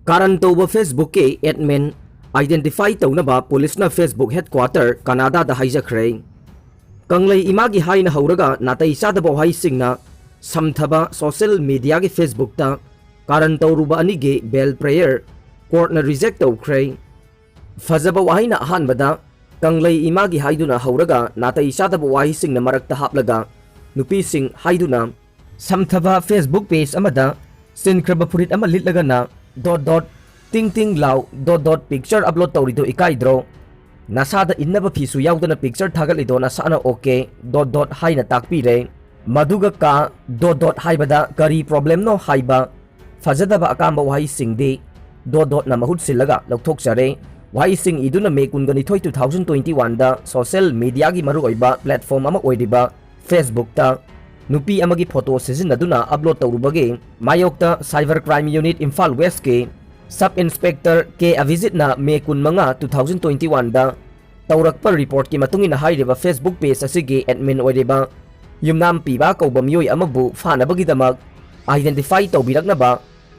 कारण तौब फेसबुक के एडमिन आइडेंटिफाई तौनबा पुलिसना फेसबुक हेडक्वार्टर कनाडा दा हाइजखरे कंगलई इमागी हाइना हौरगा नातई चादबा वाहिसिंगना समथबा सोशल मीडिया के फेसबुक ता कारण तौरुबा अनिगे बेल प्रेयर कोर्टना रिजेक्ट तौख्रे फजबा वाहिना अहानबदा कंगलई इमागी हाइदुना हौरगा नातई चादबा वाहिसिंगना मरक्ता हापलगा नुपीसिंग हाइदुना समथबा फेसबुक पेज अमदा सिनख्रबा फुरित अमा लिटलगना डॉट टिंग टिंग लाउ डॉट पिक्चर अपलोड तौरिदो इकाइद्रो नसादा इन्नबा फीसु याउदना पिक्चर थागलिदो नसाना ओके डॉट हाइना ताकपीरे मधुगा का डॉट हाइबदा करी प्रॉब्लम नो हाइबा फजदबा अकांबा वाही सिंगदे डॉट ना महुत सिलगा लौथोकचरे वाही सिंग इदुना मे कुनगनि 2021 दा सोशल मीडिया की मरुओइबा प्लेटफॉर्म अमा ओइदिबा फेसबुक ता नुपी अमगी फोटो सिजिनदुना अपलोड तौरुबगे मायोक्ता cyber crime unit Imphal West के सब इंस्पेक्टर के अविजिटना मे कुनमंगा 2021 दा तौरकपा रिपोर्ट की मतुंगिना हाइरिबा फेसबुक पेज असिगे एडमिन ओइरिबा युमनाम पीबा कौबा मियोय अमबु फानबगीदमक आइडेंटिफाई तौबिरकनबा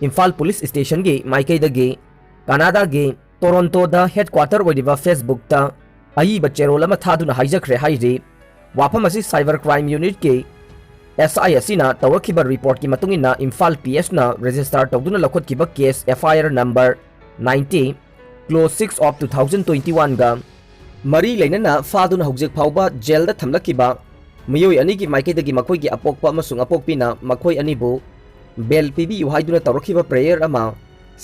इम्फाल पुलिस स्टेशन के माइकैदगे कनाडा के टोरंटो दा हेडक्वार्टर ओइरिबा फेसबुक ता अयिबा चेरोल अमा थादुना हाइजखरे हाइरि वाफम असि साइबर क्राइम यूनिट के SI असिना तौरखिबा रिपोर्ट की मतुंगिना इम्फाल PS ना रजिस्टर तौदुना लखोतखिबा case FIR number 90 close 6 of 2021 गा मरी लेनना फादुना हौजिक फाउबा जेल दा थमलखिबा मियोय अनी की माइकैदगी मखोय की अपोकपा अमसुंग अपोकपिना मखोय अनीबु बेल पीबी युहाइदुना तौरखिबा प्रेयर अमा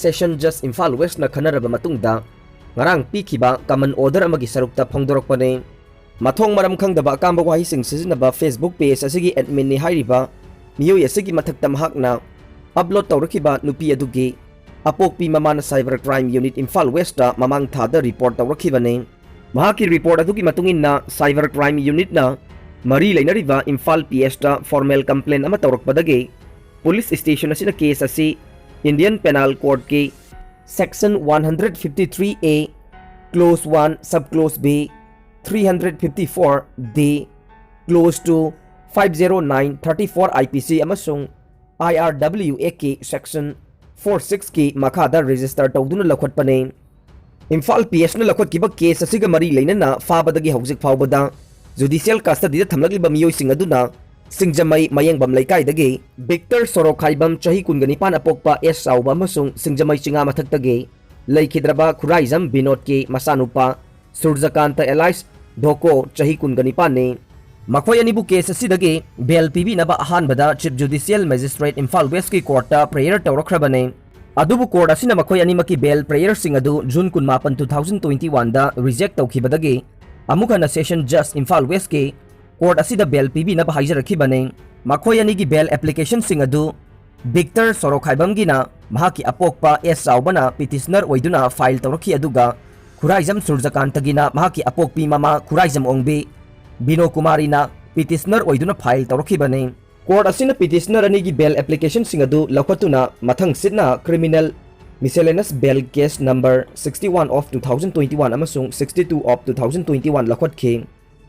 सेशन जस्ट इम्फाल वेस्ट ना खनरबा मतुंगदा ngarang pikiba common order amagi sarukta phongdorokpane mathong maram khangdaba akamba wahi sing sizinaba Facebook page asigi admin ni hairiba miyoi asigi mathakta mahakna upload tawrakiba nupi adugi apokpi mamana cyber crime unit Imphal West ta mamang thada report tawrakibane mahaki report adugi matunginna cyber crime unit na mari leinariba Imphal PS ta formal complaint ama tawrakpadagi police station asina case asi Indian Penal Code ke Section 153A Clause 1 Subclause B 354D Clause 2 509-34 IPC amasung IRWA ki Section 46 ki makhada register tawduna lakhotpane Imphal PS na lakhotkiba case asiga mari leinana fabadagi hawjik fawbada judicial custody da thamlagliba miyoi sing aduna Singjamai Mayengbam Laikai Victor Sorokhaibam Chahi Kunganipan Apokpa S Sauba Masung Singjamai Chinga Mathaktage Laikhidraba Khuraizam Binod Ki Masanupa Surjakanta Elias Doko Chahi Kunganipan ne Makhoy anibu case asidage bail PB naba ahanbada Chief Judicial Magistrate Imphal West ki court ta prayer tawrakrabane adubu court asina makhoy animaki bail prayer sing adu June 18 2021 da reject tawkhibadage amukana session judge Imphal West ki court असिदा bail पीबी नबा हाइजरखिबने मखोय अनिगी bail application सिंग अदु Victor सोरोखाइबमगिना महाकी अपोकपा एस चाउबना पिटिशनर ओइदुना फाइल तौरखि अदुगा खुराइजम सुरजकांतगिना महाकी अपोकपी मामा खुराइजम ओंगबी बिनो कुमारीना पिटिशनर ओइदुना फाइल तौरखिबने कोर्ट असिना पिटिशनर अनिगी बेल एप्लीकेशन सिंग अदु लखतुना मथंग सिदना criminal miscellaneous bail case number 61 of 2021 अमसुंग 62 ऑफ 2021 लखतखि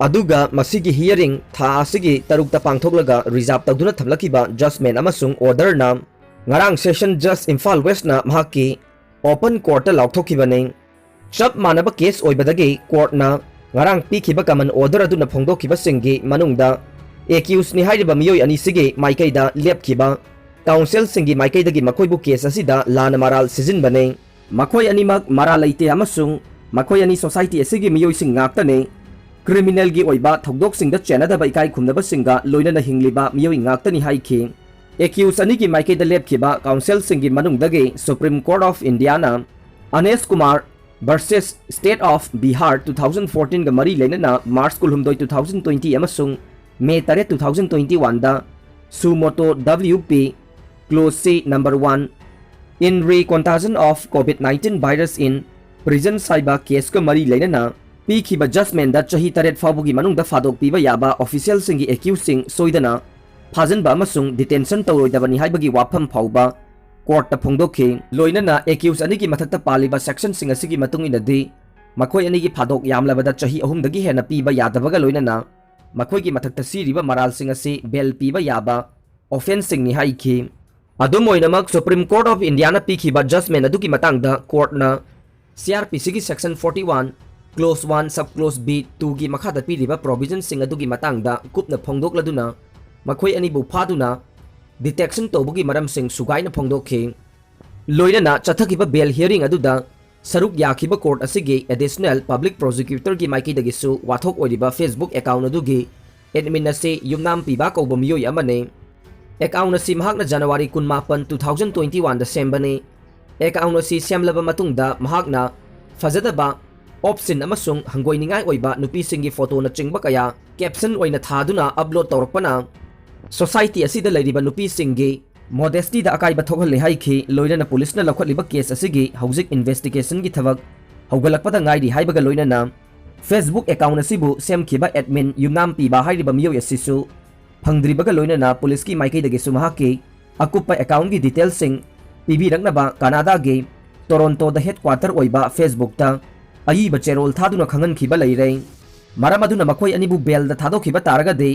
अदुगा मसिगी हियरिंग था असिगी तरुकता पांगथोकलगा रिजर्व तौदुना थमलकिबा जजमेंट अमसुंग ऑर्डर ना ngarang session judge Imphal West na mahaki open court ta laukthokibane chap manaba case oibadagi court na ngarang pikhiba common order aduna phongdokhiba singi manungda accused ni hairiba miyoi ani sige maikaida lepkhiba council singi maikaidagi makoibu case asida lana maral sizin bane makoi animak mara leite amasung makoi ani society asigi miyoi sing ngaktane criminal gi oiba thogdok singda chenada ba ikai khumnaba singa loina na hingliba miyoi ngaktani haiki accused ani gi maikaida lepkhiba council singi manungdagi Supreme Court of India na Anesh Kumar versus State of Bihar 2014 ga mari leinana March 2020 amasung May 3 2021 da Sumoto WP Clause C number 1 in re-contagion of COVID-19 virus in prison saiba case ka mari leinana pikhiba judgment da chahi taret fabugi manungda fadok piba yaba official singi accused sing soidana Fajanba amasung detention tawroidabani haibagi wafam phauba court ta phongdokhi loinana accused ani gi mathakta paliba section sing asigi matung inadi makhoi ani gi phadok yamlabada chahi ahum dagi hena piba yadabaga loinana makhoi gi mathakta siriba maral sing asi bel piba yaba offense sing ni haiki ꯑꯗꯨꯝ ꯑꯣꯏꯅꯃꯛ ꯁꯨꯄ꯭रीम court of India ना पीखिबा judgement अदुगी मतंगदा court ना CRPC की section 41 close 1 सब close B2 की मखादा पीरिबा provision सिंग अदुगी मतंगदा कुपना फोंदोकलदुना मखोय अनिबु फादुना detection तौबुगी मरम सिंग सुगाइना फोंदोखि लोइना चथकिबा bail hearing अदुदा सरुक याखिबा court असिगे additional public prosecutor की माइकीदगिसु वाथोक ओइरिबा फेसबुक अकाउंट अदुगी एडमिन असे युमनाम पीबा कौबा मियोय अमने अकाउंट असी महाकना जनवरी 19 2021 दा सेम्बने अकाउंट असी सेमलबा मतुंगदा महाकना फजदबा ऑप्शन अमसुंग हंगोइनिंगाई ओइबा नुपीसिंगी फोटो न चिंगबा कया कैप्शन ओइना थादुना अपलोड तौरकपना सोसाइटी असिदा लैरिबा नुपीसिंगी मोडेस्टी दा अकाइबा थोगहले हाइखि लोइना पुलिस न लखलिबा केस असिगी हौजिक इन्वेस्टिगेशन की थबक हौगलकपदा गाइरी हाइबगा लोइना फेसबुक अकाउंट असिबु सेमखिबा एडमिन युमनाम पीबा हाइरिबा मियो यसिसु फंगद्रिबगा लोइना पुलिस की माइकैदगिसु महाकी अकुप्पा अकाउंट की डिटेल सिंग पीबीरकनबा कनाडा गे टोरंटो द हेडक्वार्टर ओइबा फेसबुक ता अयिबा चेरोल थादुना खंगनखिबा लैरे मरम अदुना मखोय अनिबु बेल दा थादोखिबा तारगदे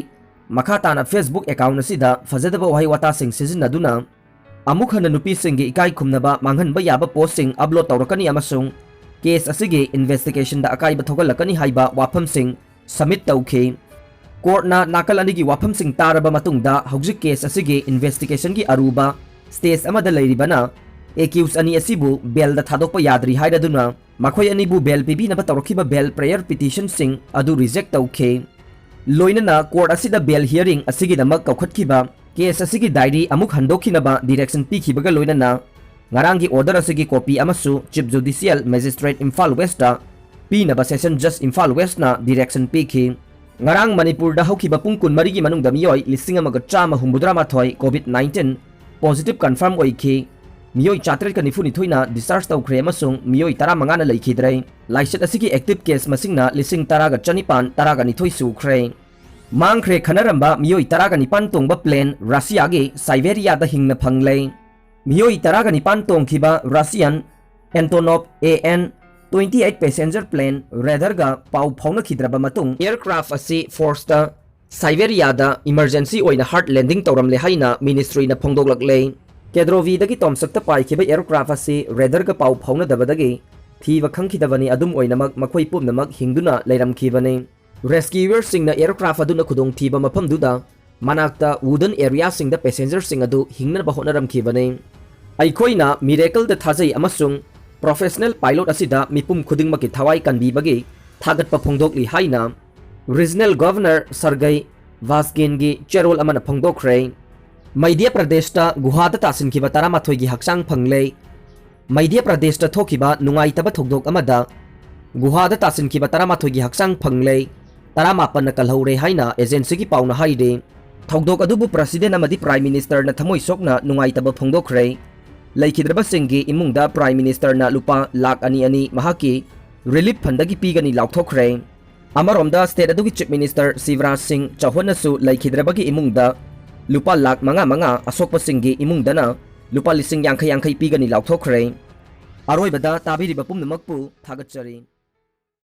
मखा ताना फेसबुक अकाउंट असिदा फजदबा वहाई वाता सिंग सिजनदुना अमुक हन नुपी सिंग इकाई खुमनबा मांगहनबा याबा पोस्ट सिंग अपलोड तौरकनी अमसुंग केस असिगे इन्वेस्टिगेशन दा अकाइबा थोगलकनी हाइबा वाफम सिंग सबमिट तौखे कोर्टना नाकल अनिगी वाफम सिंग तारबा मतुंगदा हौजिक केस असिगे इन्वेस्टिगेशन की अरुबा स्टेज अमदा लैरिबना एक्यूज अनि असिबु बेल दा थादोकपा याद्री हाइरदुना मखोय अनिबु बेल पिबीनबा तौरखिबा बेल प्रेयर पिटिशन सिंग अदु रिजेक्ट तौखे लोइना कोर्ट असिदा बेल हियरिंग असिगिदमक कौखटखिबा केस असिगी डायरी अमुक हंदोखिनबा direction पिखिबगा लोइना ngaranggi order asigi copy amasu chief judicial magistrate Imphal West da pinaba session judge Imphal West na direction pikhi ngarang Manipur da haukiba pung kun marigi manungda miyoi lising amaga chama humbudra mathoi COVID-19 positive confirm oikhi miyoi chatret ka nifuni thoina discharge tawkhre amasung miyoi 15 na leikhidrai laisat asigi active case masingna lising 10 ga chanipan 10 ga nithoi sukhre mangkhre khanaramba miyoi 10 ga nipan tongba plane Russia ge Siberia da hingna phanglei मियोई 10 ga nipan tongkhiba Russian Antonov AN-28 passenger plane radar ga pau phauna khidraba matung aircraft asi force ta Siberia da emergency oina hard landing tawramle haina ministry na phongdoklaklei Kedrovi dagi tomsakta paikhiba aircraft asi radar ga pau phauna dabadagi thiba khangkhidabani adum oinamak makhoi pumnamak hingduna leiramkhibani rescuer singna aircraft aduna khudong thiba mafam duda manakta wooden area singda passenger sing adu hingna ba honaramkhibani अखोइना miracle द थाजई अमसुंग professional pilot असिदा मिपुम खुदिंगमकी थवाई कनबीबगी थागतपा फोंदोकली हाइना रीजनल गवर्नर सरगई वास्किनगी चेरोल अमना फोंदोखरे मध्य प्रदेशता गुहादा तासिनखिबा 13 गी हक्सांग फंगले मध्य प्रदेशता थोखिबा नुंगाइतबा थोकदोक अमदा गुहादा तासिनखिबा 13 गी हक्सांग फंगले 19 न कलहौरे हाइना एजेंसी की पाउना हाइदे थोकदोक अदुबु प्रेसिडेंट अमदी प्राइम मिनिस्टर न थमोइ सोकना नुंगाइतबा फोंदोखरे लैखिद्रबा सिंगी इमुंगदा प्राइम मिनिस्टर ना लुपा लाख अनि अनि महाकी रिलीफ फंडगी पीगनी लाउथोखरे अमरोमदा स्टेट अदुगी चीफ मिनिस्टर शिवराज सिंह चौहानसु लैखिद्रबगी इमुंगदा लुपा लाख मंगा अशोक सिंगी इमुंगदना लुपा लिसिंग यांखै यांखै पीगनी लाउथोखरे अरोइबदा ताबिरिबा पुमनमकपु थागतचरी।